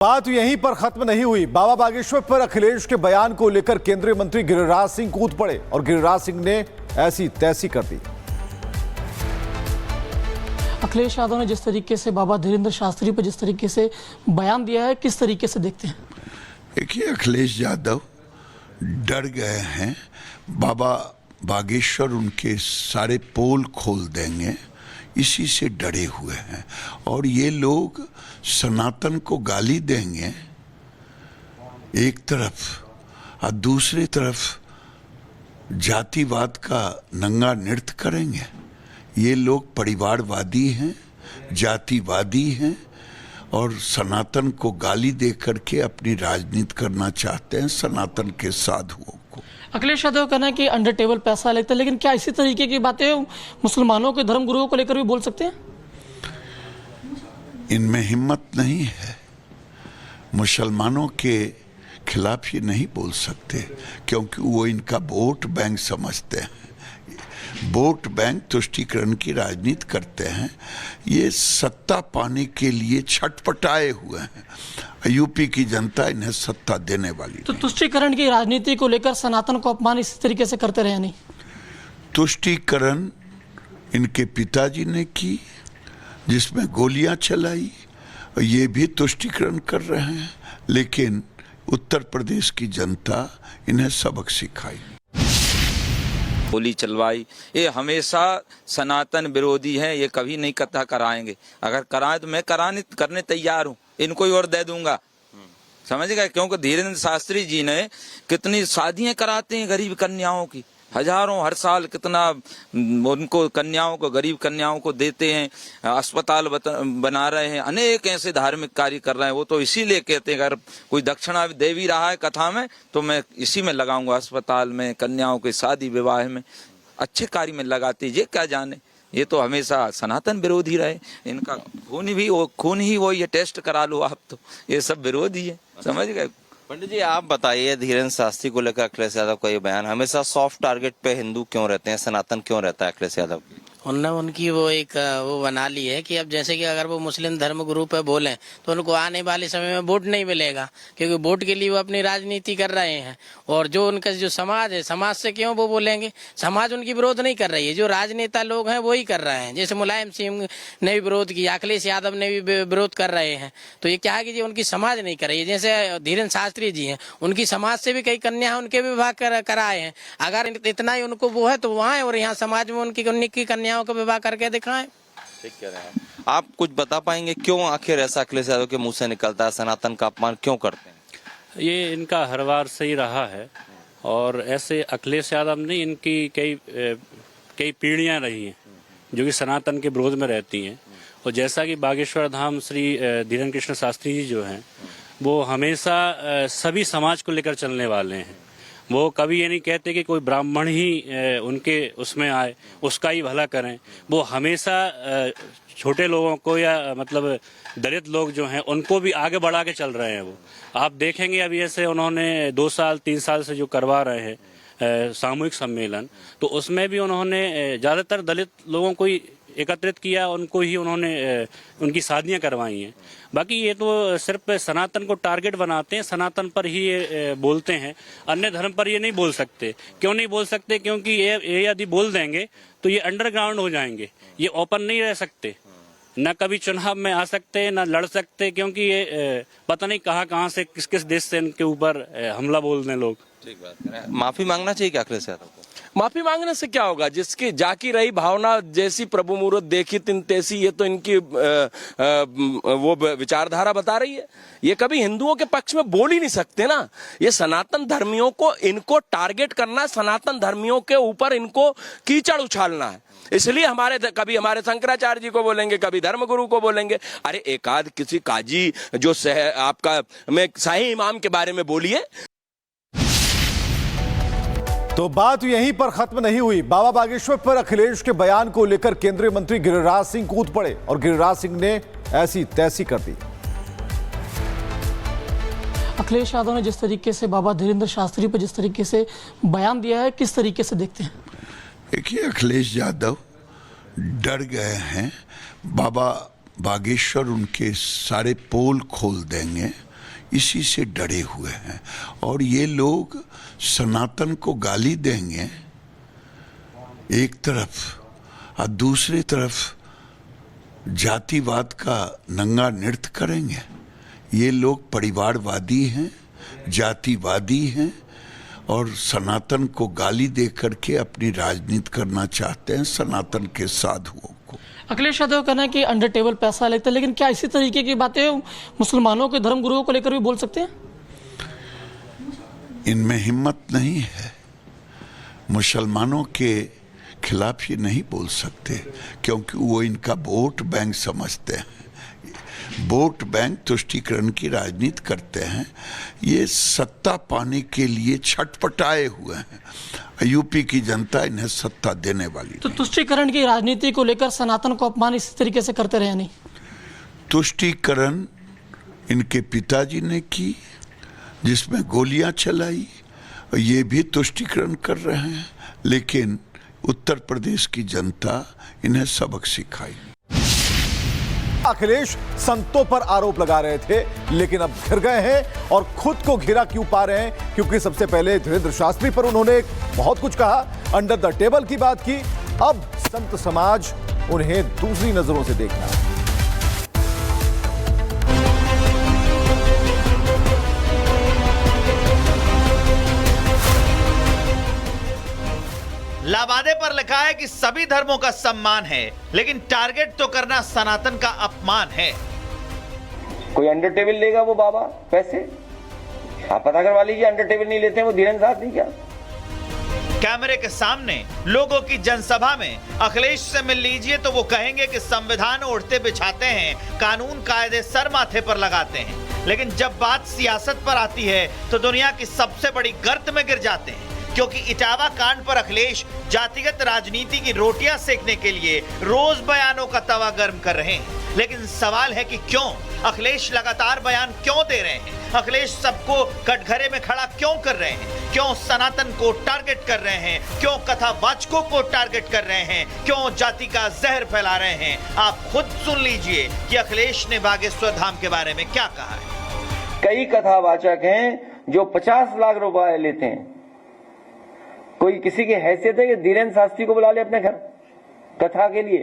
बात यहीं पर खत्म नहीं हुई। बाबा बागेश्वर पर अखिलेश के बयान को लेकर केंद्रीय मंत्री गिरिराज सिंह कूद पड़े और गिरिराज सिंह ने ऐसी तैसी कर दी। अखिलेश यादव ने जिस तरीके से बाबा धीरेन्द्र शास्त्री पर जिस तरीके से बयान दिया है, किस तरीके से देखते हैं? देखिए, अखिलेश यादव डर गए हैं। बाबा बागेश्वर उनके सारे पोल खोल देंगे, इसी से डरे हुए हैं। और ये लोग सनातन को गाली देंगे एक तरफ और दूसरी तरफ जातिवाद का नंगा नृत्य करेंगे। ये लोग परिवारवादी हैं, जातिवादी हैं और सनातन को गाली दे करके अपनी राजनीति करना चाहते हैं, सनातन के साधुओं को। अखिलेश यादव कहना है कि अंडर टेबल पैसा लेते हैं, लेकिन क्या इसी तरीके की बातें मुसलमानों के धर्म गुरुओं को लेकर भी बोल सकते हैं? इनमें हिम्मत नहीं है। मुसलमानों के खिलाफ ये नहीं बोल सकते, क्योंकि वो इनका वोट बैंक समझते हैं। वोट बैंक तुष्टीकरण की राजनीति करते हैं। ये सत्ता पाने के लिए छटपटाए हुए हैं। यूपी की जनता इन्हें सत्ता देने वाली तो तुष्टीकरण की राजनीति को लेकर सनातन को अपमान इसी तरीके से करते रहे नहीं? तुष्टीकरण इनके पिताजी ने की, जिसमें गोलियां चलाई, और ये भी तुष्टीकरण कर रहे हैं। लेकिन उत्तर प्रदेश की जनता इन्हें सबक सिखाई, गोली चलवाई। ये हमेशा सनातन विरोधी हैं, ये कभी नहीं कथा कराएंगे। अगर कराएं तो मैं करने तैयार हूँ, इनको ही और दे दूंगा, समझ गए? क्योंकि धीरेन्द्र शास्त्री जी ने कितनी शादियां कराते हैं गरीब कन्याओं की, हजारों हर साल कितना उनको कन्याओं को, गरीब कन्याओं को देते हैं, अस्पताल बना रहे हैं, अनेक ऐसे धार्मिक कार्य कर रहे हैं। वो तो इसीलिए कहते हैं अगर कोई दक्षिणा दे भी रहा है कथा में तो मैं इसी में लगाऊंगा, अस्पताल में, कन्याओं के शादी विवाह में, अच्छे कार्य में लगाते। ये क्या जाने, ये तो हमेशा सनातन विरोधी रहे। इनका खून ही वो, ये टेस्ट करा लो आप, तो ये सब विरोधी है, समझ गए? पंडित जी, आप बताइए, धीरेन्द्र शास्त्री को लेकर अखिलेश यादव का ये बयान, हमेशा सॉफ्ट टारगेट पे हिंदू क्यों रहते हैं, सनातन क्यों रहता है अखिलेश यादव? उनने उनकी वो बना ली है कि अब जैसे कि अगर वो मुस्लिम धर्म गुरु पे बोलें तो उनको आने वाले समय में वोट नहीं मिलेगा, क्योंकि वोट के लिए वो अपनी राजनीति कर रहे हैं। और जो उनका जो समाज है, समाज से क्यों वो बोलेंगे? समाज उनकी विरोध नहीं कर रही है, जो राजनेता लोग हैं वही कर रहे हैं। जैसे मुलायम सिंह ने भी विरोध किया, अखिलेश यादव ने भी विरोध कर रहे हैं। तो ये क्या है कि उनकी समाज नहीं कर रही है। जैसे धीरेन्द्र शास्त्री जी हैं, उनकी समाज से भी कई कन्या उनके विवाह कराए हैं। अगर इतना ही उनको वो है तो वहाँ है, और यहाँ समाज में उनकी कन्याओं का विवाह करके दिखाएं। ठीक कह रहे हैं आप। कुछ बता पाएंगे क्यों आखिर ऐसा अखिलेश यादव के मुंह से निकलता है, सनातन का अपमान क्यों करते हैं? ये इनका हर बार सही रहा है, और ऐसे अखिलेश यादव नहीं, इनकी कई पीढ़ियां रही हैं जो कि सनातन के विरोध में रहती हैं। और जैसा कि बागेश्वर धाम श्री धीरेन्द्र कृष्ण शास्त्री जी जो हैं, वो हमेशा सभी समाज को लेकर चलने वाले हैं। वो कभी ये नहीं कहते कि कोई ब्राह्मण ही उनके उसमें आए, उसका ही भला करें। वो हमेशा छोटे लोगों को, या मतलब दलित लोग जो हैं, उनको भी आगे बढ़ा के चल रहे हैं। वो आप देखेंगे अभी ऐसे उन्होंने 2 साल 3 साल से जो करवा रहे हैं सामूहिक सम्मेलन, तो उसमें भी उन्होंने ज़्यादातर दलित लोगों को ही एकत्रित किया, उनको ही उन्होंने उनकी शादियां करवाई हैं। बाकी ये तो सिर्फ सनातन को टारगेट बनाते हैं, सनातन पर ही ये बोलते हैं, अन्य धर्म पर ये नहीं बोल सकते। क्यों नहीं बोल सकते? क्योंकि ये यदि बोल देंगे तो ये अंडरग्राउंड हो जाएंगे, ये ओपन नहीं रह सकते, न कभी चुनाव में आ सकते, न लड़ सकते, क्योंकि ये पता नहीं कहाँ से किस किस देश से इनके ऊपर हमला बोल दें लोग। ठीक बात है। माफी मांगना चाहिए क्या अखिलेश यादव को? माफी मांगने से क्या होगा? जिसकी जाकी रही भावना, जैसी प्रभु मुहूर्त देखी तिन तैसी, ये तो इनकी वो विचारधारा बता रही है। ये कभी हिंदुओं के पक्ष में बोल ही नहीं सकते ना। ये सनातन धर्मियों को, इनको टारगेट करना है, सनातन धर्मियों के ऊपर इनको कीचड़ उछालना है। इसलिए कभी हमारे शंकराचार्य जी को बोलेंगे, कभी धर्मगुरु को बोलेंगे। अरे एकाध किसी काजी जो आपका में शाही इमाम के बारे में बोलिए। तो बात यहीं पर खत्म नहीं हुई। बाबा बागेश्वर पर अखिलेश के बयान को लेकर केंद्रीय मंत्री गिरिराज सिंह कूद पड़े और गिरिराज सिंह ने ऐसी तैसी कर दी। अखिलेश यादव ने जिस तरीके से बाबा धीरेन्द्र शास्त्री पर जिस तरीके से बयान दिया है, किस तरीके से देखते हैं? देखिए, अखिलेश यादव डर गए हैं। बाबा बागेश्वर उनके सारे पोल खोल देंगे, इसी से डरे हुए हैं। और ये लोग सनातन को गाली देंगे एक तरफ और दूसरी तरफ जातिवाद का नंगा नृत्य करेंगे। ये लोग परिवारवादी हैं, जातिवादी हैं और सनातन को गाली दे करके अपनी राजनीति करना चाहते हैं, सनातन के साधुओं को। अखिलेश यादव का कहना है कि अंडर टेबल पैसा लेते हैं, लेकिन क्या इसी तरीके की बातें मुसलमानों के धर्म गुरुओं को लेकर भी बोल सकते हैं? इनमें हिम्मत नहीं है। मुसलमानों के खिलाफ ये नहीं बोल सकते क्योंकि वो इनका वोट बैंक समझते हैं। वोट बैंक तुष्टीकरण की राजनीति करते हैं। ये सत्ता पाने के लिए छटपटाए हुए हैं। यूपी की जनता इन्हें सत्ता देने वाली तो तुष्टीकरण की राजनीति को लेकर सनातन को अपमान इसी तरीके से करते रहे नहीं? तुष्टीकरण इनके पिताजी ने की, जिसमें गोलियां चलाई, और ये भी तुष्टीकरण कर रहे हैं। लेकिन उत्तर प्रदेश की जनता इन्हें सबक सिखाई। अखिलेश संतों पर आरोप लगा रहे थे, लेकिन अब घिर गए हैं और खुद को घिरा क्यों पा रहे हैं? क्योंकि सबसे पहले धीरेन्द्र शास्त्री पर उन्होंने बहुत कुछ कहा, अंडर द टेबल की बात की। अब संत समाज उन्हें दूसरी नजरों से देखना है। लावादे पर लिखा है कि सभी धर्मों का सम्मान है, लेकिन टारगेट तो करना सनातन का अपमान है। कोई अंडर टेबल लेगा वो बाबा पैसे? आप पता करवा लीजिए, अंडर टेबल नहीं लेते हैं वो धीरेन्द्र शास्त्री क्या? कैमरे के सामने लोगों की जनसभा में अखिलेश से मिल लीजिए तो वो कहेंगे कि संविधान ओढ़ते बिछाते हैं, कानून कायदे सर माथे पर लगाते हैं। लेकिन जब बात सियासत पर आती है तो दुनिया की सबसे बड़ी गर्त में गिर जाते हैं, क्योंकि इटावा कांड पर अखिलेश जातिगत राजनीति की रोटियां सेकने के लिए रोज बयानों का तवा गर्म कर रहे हैं। लेकिन सवाल है कि क्यों अखिलेश लगातार बयान क्यों दे रहे हैं? अखिलेश सबको कटघरे में खड़ा क्यों कर रहे हैं? क्यों सनातन को टारगेट कर रहे हैं? क्यों कथावाचकों को टारगेट कर रहे हैं? क्यों जाति का जहर फैला रहे हैं? आप खुद सुन लीजिए कि अखिलेश ने बागेश्वर धाम के बारे में क्या कहा है। कई कथावाचक हैं जो 50 लाख रुपए लेते हैं। कोई किसी की हैसियत है कि धीरेन्द्र शास्त्री को बुला ले अपने घर कथा के लिए?